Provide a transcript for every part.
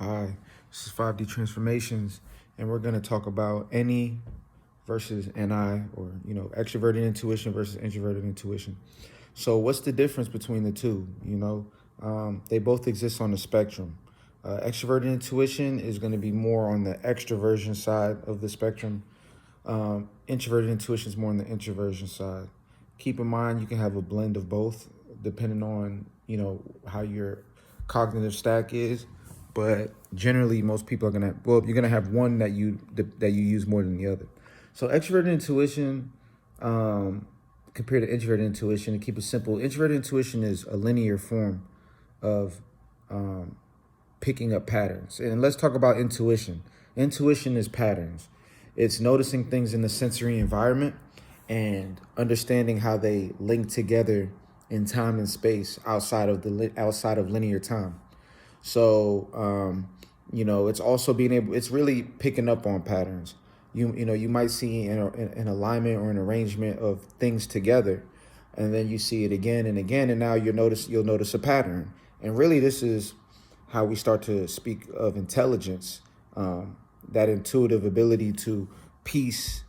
Hi, this is 5D Transformations, and we're going to talk about NE versus NI, or, extroverted intuition versus introverted intuition. So what's the difference between the two? They both exist on the spectrum. Extroverted intuition is going to be more on the extroversion side of the spectrum. Introverted intuition is more on the introversion side. Keep in mind, you can have a blend of both depending on, how your cognitive stack is. But generally, most people are you're gonna have one that you use more than the other. So extroverted intuition, compared to introverted intuition, to keep it simple, introverted intuition is a linear form of picking up patterns. And let's talk about intuition. Intuition is patterns. It's noticing things in the sensory environment and understanding how they link together in time and space outside of linear time. So, it's also it's really picking up on patterns. You might see an alignment or an arrangement of things together, and then you see it again and again, and now you'll notice a pattern. And really, this is how we start to speak of intelligence, that intuitive ability to piece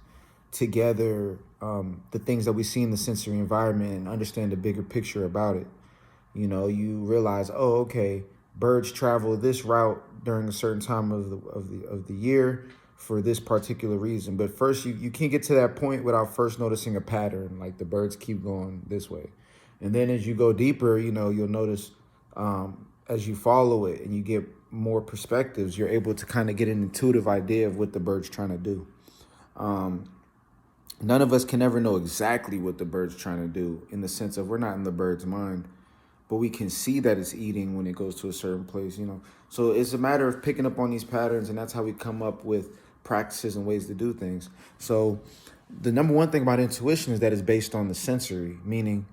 together the things that we see in the sensory environment and understand the bigger picture about it. You realize, oh, okay, birds travel this route during a certain time of the year for this particular reason. But first, you can't get to that point without first noticing a pattern, like the birds keep going this way. And then as you go deeper, you'll notice as you follow it and you get more perspectives, you're able to kind of get an intuitive idea of what the bird's trying to do. None of us can ever know exactly what the bird's trying to do, in the sense of we're not in the bird's mind, but we can see that it's eating when it goes to a certain place, So it's a matter of picking up on these patterns, and that's how we come up with practices and ways to do things. So the number one thing about intuition is that it's based on the sensory, meaning,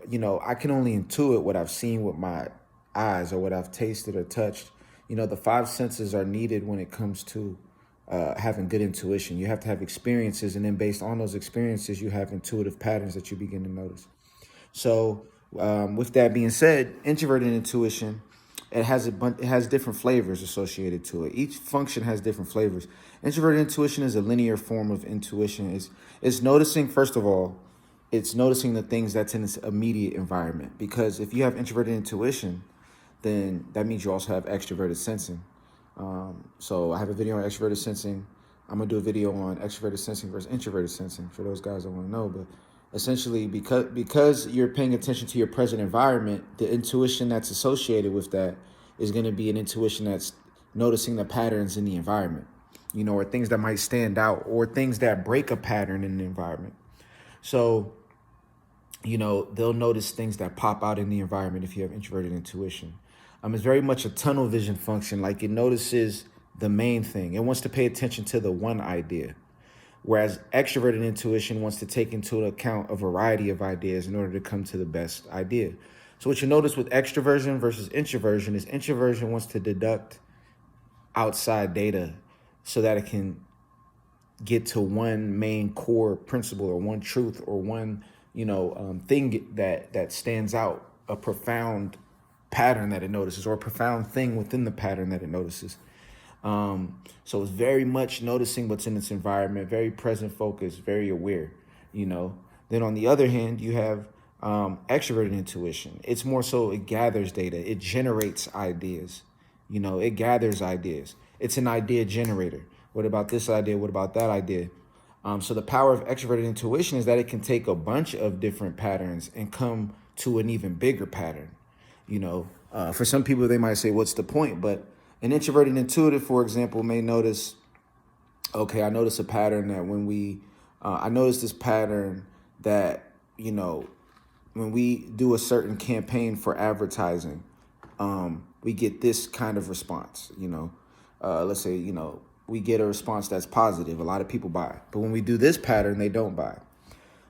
I can only intuit what I've seen with my eyes or what I've tasted or touched. The five senses are needed when it comes to having good intuition. You have to have experiences, and then based on those experiences, you have intuitive patterns that you begin to notice. So with that being said, introverted intuition, it has different flavors associated to it. Each function has different flavors. Introverted intuition is a linear form of intuition. It's noticing, first of all, it's noticing the things that's in its immediate environment. Because if you have introverted intuition, then that means you also have extroverted sensing. So I have a video on extroverted sensing. I'm gonna do a video on extroverted sensing versus introverted sensing for those guys that want to know. But essentially, because you're paying attention to your present environment, the intuition that's associated with that is going to be an intuition that's noticing the patterns in the environment, or things that might stand out or things that break a pattern in the environment. So, they'll notice things that pop out in the environment if you have introverted intuition. It's very much a tunnel vision function. Like, it notices the main thing. It wants to pay attention to the one idea. Whereas extroverted intuition wants to take into account a variety of ideas in order to come to the best idea. So what you notice with extroversion versus introversion is introversion wants to deduct outside data so that it can get to one main core principle or one truth or one, thing that stands out, a profound pattern that it notices, or a profound thing within the pattern that it notices. So it's very much noticing what's in its environment, very present focused, very aware, Then on the other hand, you have extroverted intuition. It's more so it gathers data. It generates ideas. It gathers ideas. It's an idea generator. What about this idea? What about that idea? So the power of extroverted intuition is that it can take a bunch of different patterns and come to an even bigger pattern. For some people, they might say, what's the point? But an introverted intuitive, for example, may notice, okay, I notice a pattern that I notice this pattern that, when we do a certain campaign for advertising, we get this kind of response, let's say, we get a response that's positive. A lot of people buy. But when we do this pattern, they don't buy.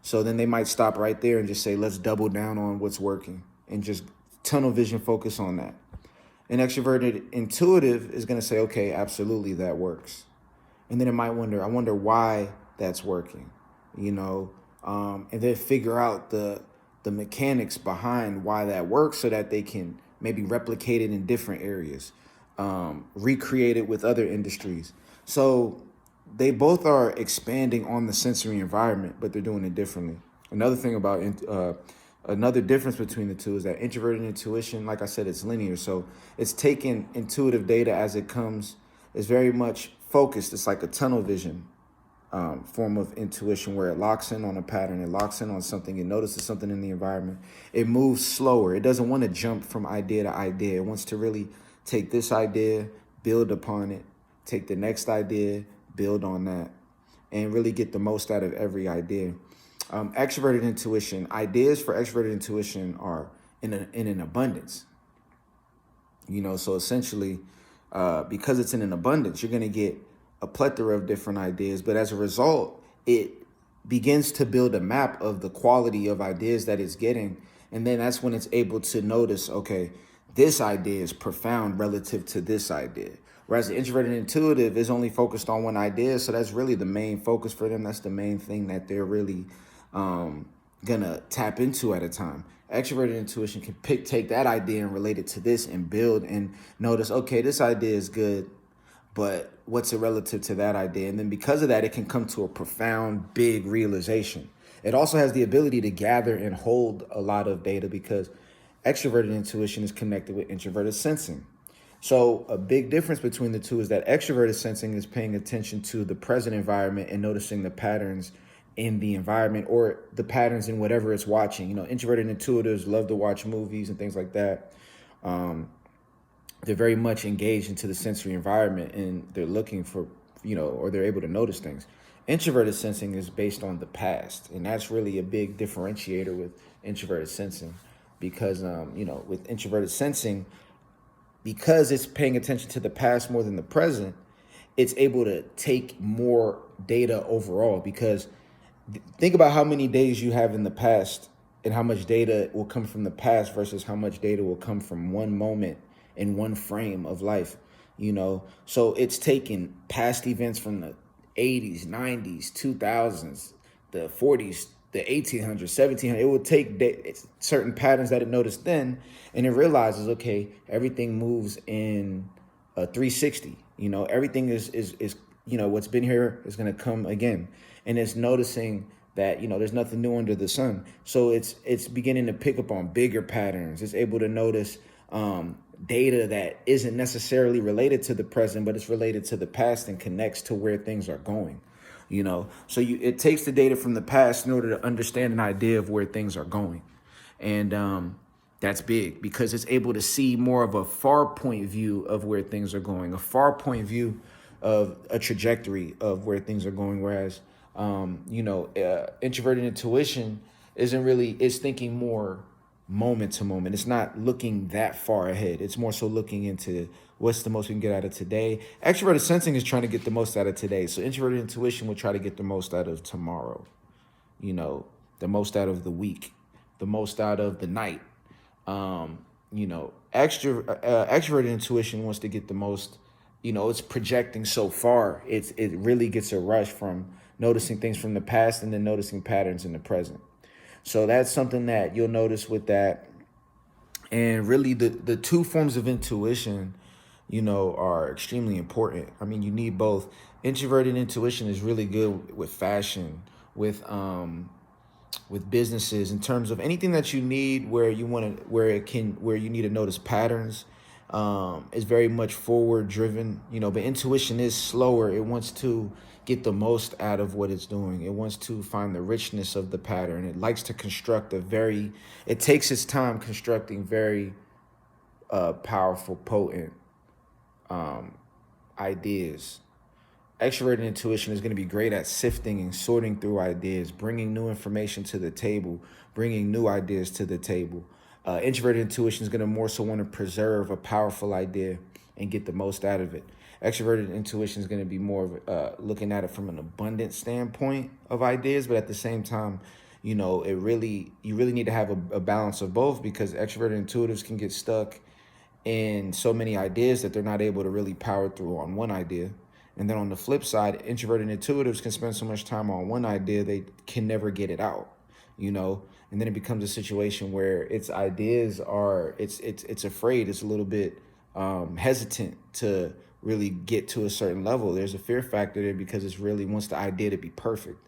So then they might stop right there and just say, let's double down on what's working and just tunnel vision focus on that. An extroverted intuitive is going to say, okay, absolutely, that works. And then it might I wonder why that's working, and then figure out the mechanics behind why that works so that they can maybe replicate it in different areas. recreated with other industries. So they both are expanding on the sensory environment, but they're doing it differently. Another thing about another difference between the two is that introverted intuition, like I said, it's linear. So it's taking intuitive data as it comes. It's very much focused. It's like a tunnel vision form of intuition where it locks in on a pattern, it locks in on something, it notices something in the environment. It moves slower. It doesn't want to jump from idea to idea. It wants to really take this idea, build upon it, take the next idea, build on that, and really get the most out of every idea. Extroverted intuition, ideas for extroverted intuition are in an abundance. So essentially, because it's in an abundance, you're going to get a plethora of different ideas. But as a result, it begins to build a map of the quality of ideas that it's getting. And then that's when it's able to notice, okay, this idea is profound relative to this idea. Whereas the introverted intuitive is only focused on one idea. So that's really the main focus for them. That's the main thing that they're really gonna tap into at a time. Extroverted intuition can take that idea and relate it to this and build and notice, okay, this idea is good, but what's it relative to that idea? And then because of that, it can come to a profound, big realization. It also has the ability to gather and hold a lot of data because extroverted intuition is connected with introverted sensing. So a big difference between the two is that extroverted sensing is paying attention to the present environment and noticing the patterns in the environment or the patterns in whatever it's watching. Introverted intuitives love to watch movies and things like that. They're very much engaged into the sensory environment and they're looking for, or they're able to notice things. Introverted sensing is based on the past. And that's really a big differentiator with introverted sensing because, with introverted sensing, because it's paying attention to the past more than the present, it's able to take more data overall because think about how many days you have in the past and how much data will come from the past versus how much data will come from one moment in one frame of life, So it's taking past events from the 80s, 90s, 2000s, the 40s, the 1800s, 1700s. It will take certain patterns that it noticed then, and it realizes, okay, everything moves in a 360. Everything is what's been here is going to come again. And it's noticing that, there's nothing new under the sun. So it's beginning to pick up on bigger patterns. It's able to notice data that isn't necessarily related to the present, but it's related to the past and connects to where things are going. So it takes the data from the past in order to understand an idea of where things are going. And that's big because it's able to see more of a far point view of where things are going, a far point view of a trajectory of where things are going. Whereas, introverted intuition is thinking more moment to moment. It's not looking that far ahead. It's more so looking into what's the most we can get out of today. Extroverted sensing is trying to get the most out of today. So introverted intuition will try to get the most out of tomorrow, the most out of the week, the most out of the night. Extroverted intuition wants to get the most, it's projecting so far. It really gets a rush from noticing things from the past and then noticing patterns in the present. So that's something that you'll notice with that. And really the two forms of intuition, are extremely important. I mean, you need both. Introverted intuition is really good with fashion, with businesses, in terms of anything that you need where you need to notice patterns. Is very much forward driven, but intuition is slower. It wants to get the most out of what it's doing. It wants to find the richness of the pattern. It likes to construct it takes its time constructing very powerful, potent ideas. Extroverted intuition is going to be great at sifting and sorting through ideas, bringing new information to the table, bringing new ideas to the table. Introverted intuition is going to more so want to preserve a powerful idea and get the most out of it. Extroverted intuition is going to be more of looking at it from an abundant standpoint of ideas, but at the same time, you really need to have a balance of both because extroverted intuitives can get stuck in so many ideas that they're not able to really power through on one idea. And then on the flip side, introverted intuitives can spend so much time on one idea, they can never get it out, and then it becomes a situation where its ideas it's afraid, it's a little bit hesitant to really get to a certain level. There's a fear factor there because it's really wants the idea to be perfect,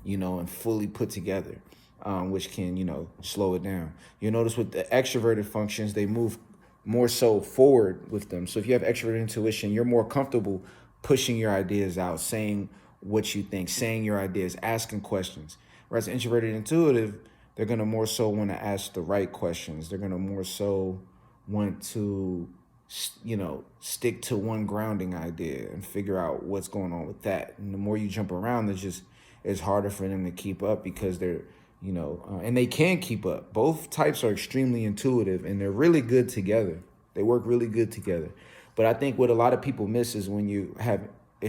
and fully put together, which can, slow it down. You'll notice with the extroverted functions, they move more so forward with them. So if you have extroverted intuition, you're more comfortable pushing your ideas out, saying what you think, saying your ideas, asking questions. Whereas introverted intuitive, they're going to more so want to ask the right questions. They're going to more so want to, stick to one grounding idea and figure out what's going on with that. And the more you jump around, it's harder for them to keep up because they're, and they can keep up. Both types are extremely intuitive and they're really good together. They work really good together. But I think what a lot of people miss is when you have,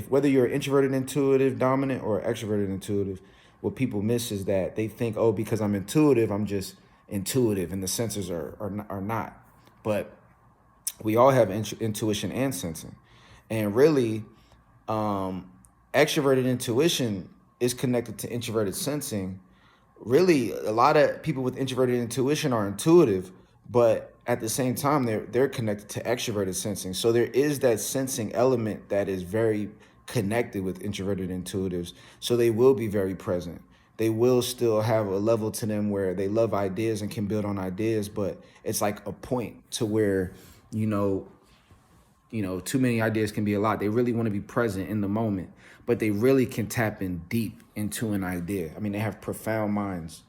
whether you're introverted intuitive dominant or extroverted intuitive, what people miss is that they think, oh, because I'm intuitive, I'm just intuitive and the sensors are not. But we all have intuition and sensing. And really, extroverted intuition is connected to introverted sensing. Really, a lot of people with introverted intuition are intuitive, but at the same time, they're connected to extroverted sensing. So there is that sensing element that is very connected with introverted intuitives. So they will be very present. They will still have a level to them where they love ideas and can build on ideas, but it's like a point to where, too many ideas can be a lot. They really want to be present in the moment, but they really can tap in deep into an idea. I mean, they have profound minds.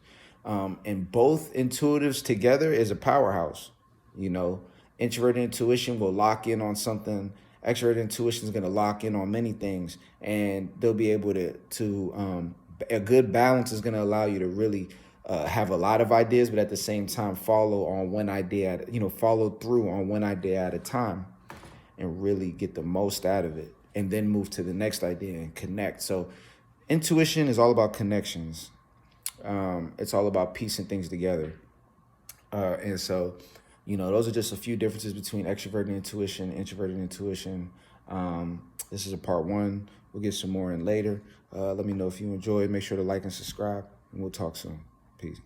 And both intuitives together is a powerhouse. Introverted intuition will lock in on something. Extroverted intuition is going to lock in on many things, and they'll be able to a good balance is going to allow you to really have a lot of ideas, but at the same time follow on one idea, follow through on one idea at a time and really get the most out of it and then move to the next idea and connect. So intuition is all about connections. It's all about piecing things together. And so, those are just a few differences between extroverted intuition, introverted intuition. This is a part one. We'll get some more in later. Let me know if you enjoyed. Make sure to like and subscribe, and we'll talk soon. Peace.